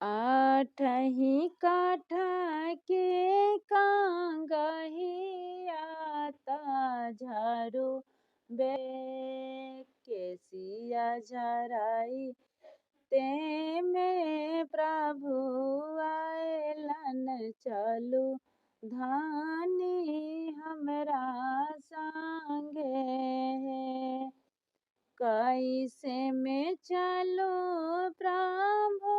आठही काठा के कांगही आता झारू बे केसिया झराई ते में प्रभु आयलन चलू धानी हमरा संगे कैसे में चलो प्रभु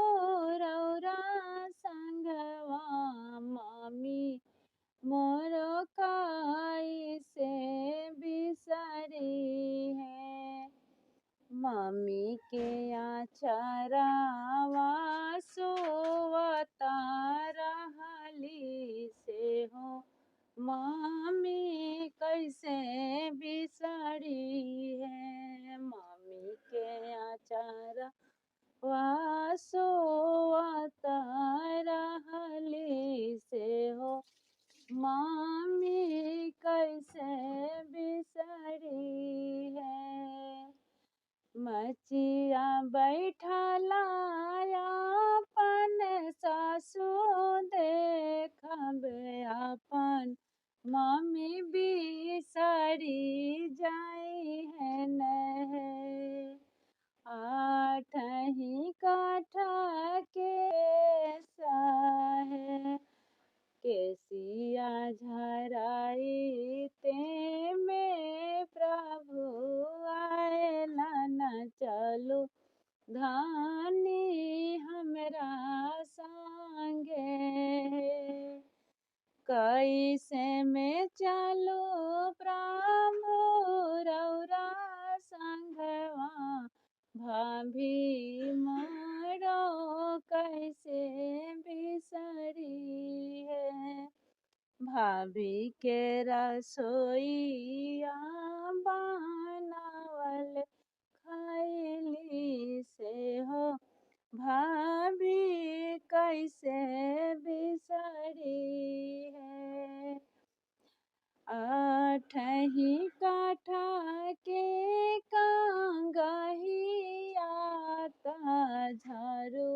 रौरा संगवा मामी मोरो कैसे बिसरी है मम्मी के आचरावा सोवता रहली से हो मम्मी कैसे बिसरी है मम्मी के आचरावा सोवता रहली से हो मम्मी कैसे बिसरी है मचिया बैठला अपन सासु देखब अपन मम्मी बिसरी जाई है न आठही काठा के साहे केसिया झराई ते में प्रभु आयलन चलू धानी हमरा संगे कैसे में चलो प्रभु रौरा संगवा भाभी मोरो कैसे बिसरी है भाभी के रसोईया बनावल खैली से हो भाभी कैसे बिसरी है आठही काठा के कांगही आता झारू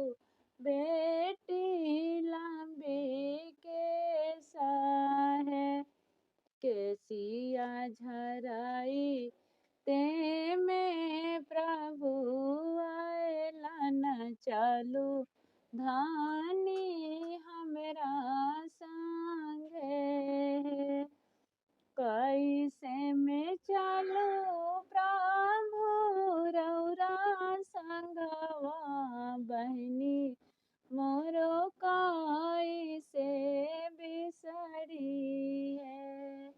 बेटी लंबी के साहे केसिया झराई ते में प्रभु आयलन चलू धानी हमरा संगे कैसे में चलो प्रभु रौरा संगवा बहनी मोरो कैसे बिसरी है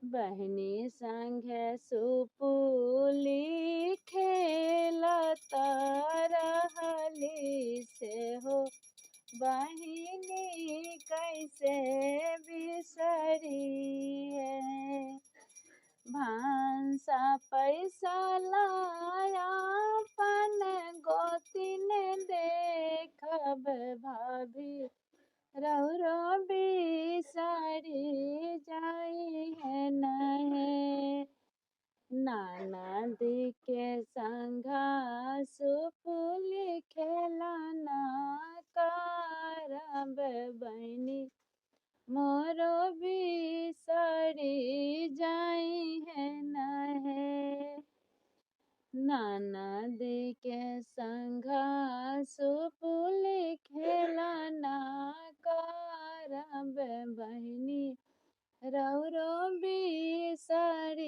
बहनी संगे सुपुली खेलत रहली से हो बहिनी कैसे बिसरी है भांसा पैसा लाया अपन गोतिन देखब भाभी रौरो बिसरी जाई है नहे ननद के संगा सुपुली खेलना करब बहनी मोरो बिसरी जाई है नहे ननद के संगा सुपुली खेलना करब बहनी रौरो बिसरी